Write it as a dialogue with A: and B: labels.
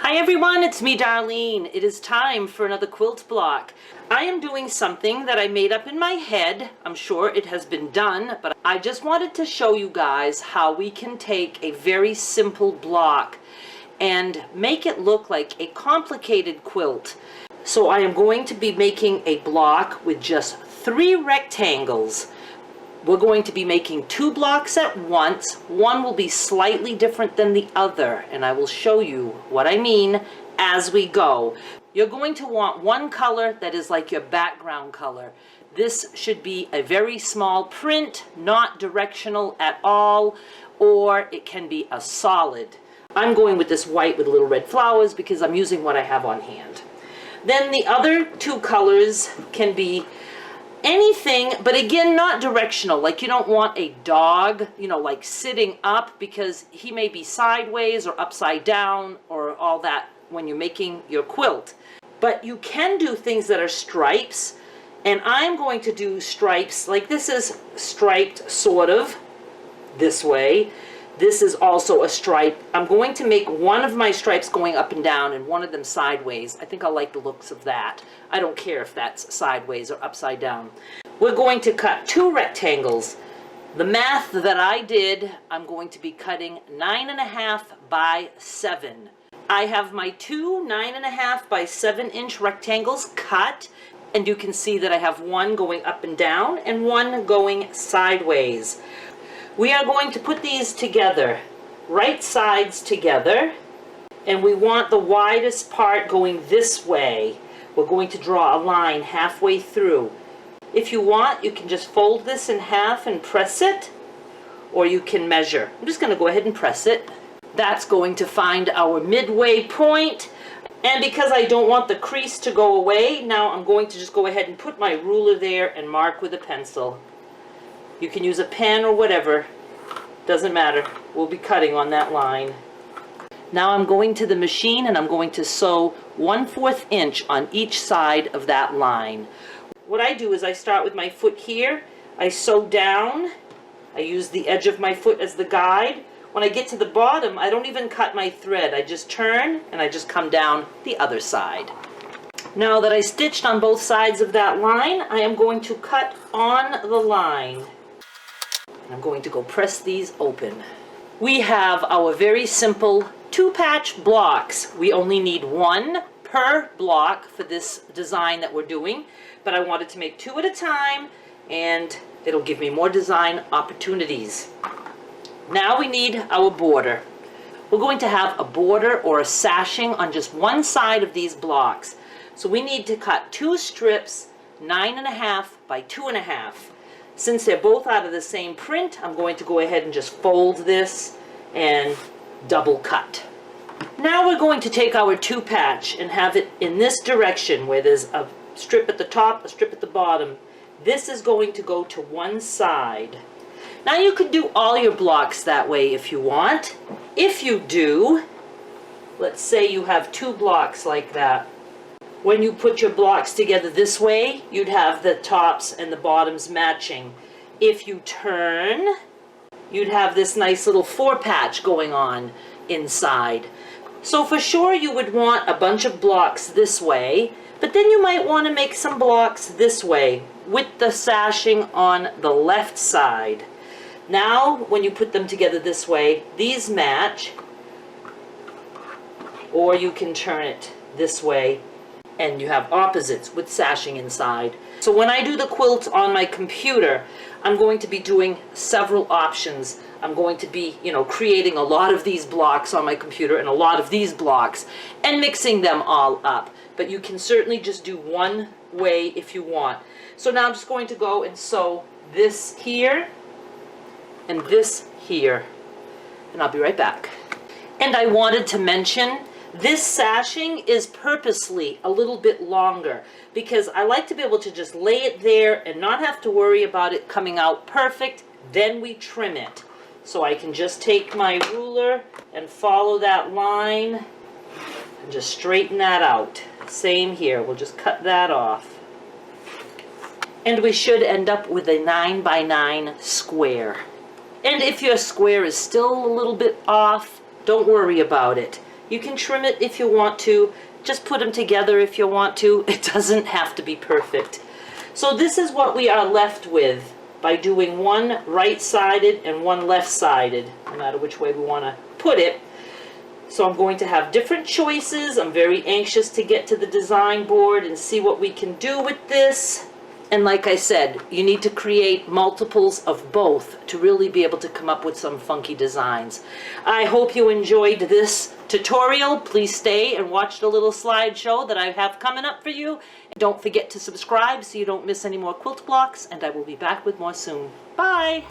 A: Hi everyone, it's me Darlene. It is time for another quilt block. I am doing something that I made up in my head. I'm sure it has been done, but I just wanted to show you guys how we can take a very simple block and make it look like a complicated quilt. So I am going to be making a block with just 3 rectangles. We're going to be making 2 blocks at once. One will be slightly different than the other, and I will show you what I mean as we go. You're going to want one color that is like your background color. This should be a very small print, not directional at all, or it can be a solid. I'm going with this white with little red flowers because I'm using what I have on hand. Then the other 2 colors can be anything, but again, not directional. Like you don't want a dog, like sitting up, because he may be sideways or upside down or all that when you're making your quilt. But you can do things that are stripes, and I'm going to do stripes like this is striped sort of this way. This is also a stripe. I'm going to make one of my stripes going up and down and one of them sideways. I think I like the looks of that. I don't care if that's sideways or upside down. We're going to cut 2 rectangles. The math that I did, I'm going to be cutting 9.5 by 7. I have my 2 9.5 by 7 inch rectangles cut, and you can see that I have one going up and down and one going sideways. We are going to put these together, right sides together, and we want the widest part going this way. We're going to draw a line halfway through. If you want, you can just fold this in half and press it, or you can measure. I'm just going to go ahead and press it. That's going to find our midway point. And because I don't want the crease to go away, now I'm going to just go ahead and put my ruler there and mark with a pencil. You can use a pen or whatever, doesn't matter. We'll be cutting on that line. Now I'm going to the machine and I'm going to sew 1/4 inch on each side of that line. What I do is I start with my foot here, I sew down, I use the edge of my foot as the guide. When I get to the bottom, I don't even cut my thread. I just turn and I just come down the other side. Now that I stitched on both sides of that line, I am going to cut on the line. I'm going to go press these open. We have our very simple 2-patch blocks. We only need 1 per block for this design that we're doing, but I wanted to make 2 at a time, and it'll give me more design opportunities. Now we need our border. We're going to have a border or a sashing on just one side of these blocks. So we need to cut 2 strips, 9.5 by 2.5. Since they're both out of the same print, I'm going to go ahead and just fold this and double cut. Now we're going to take our 2-patch and have it in this direction where there's a strip at the top, a strip at the bottom. This is going to go to one side. Now you could do all your blocks that way if you want. If you do, let's say you have 2 blocks like that. When you put your blocks together this way, you'd have the tops and the bottoms matching. If you turn, you'd have this nice little 4-patch going on inside. So for sure you would want a bunch of blocks this way, but then you might want to make some blocks this way with the sashing on the left side. Now when you put them together this way, these match, or you can turn it this way and you have opposites with sashing inside. So when I do the quilt on my computer, I'm going to be doing several options. I'm going to be, creating a lot of these blocks on my computer and a lot of these blocks and mixing them all up. But you can certainly just do one way if you want. So now I'm just going to go and sew this here and this here. And I'll be right back. And I wanted to mention, this sashing is purposely a little bit longer because I like to be able to just lay it there and not have to worry about it coming out perfect. Then we trim it. So I can just take my ruler and follow that line and just straighten that out. Same here, we'll just cut that off. And we should end up with a 9 by 9 square. And if your square is still a little bit off, don't worry about it. You can trim it if you want to. Just put them together if you want to. It doesn't have to be perfect. So this is what we are left with by doing one right-sided and one left-sided, no matter which way we want to put it. So I'm going to have different choices. I'm very anxious to get to the design board and see what we can do with this. And like I said, you need to create multiples of both to really be able to come up with some funky designs. I hope you enjoyed this tutorial. Please stay and watch the little slideshow that I have coming up for you. And don't forget to subscribe so you don't miss any more quilt blocks, and I will be back with more soon. Bye!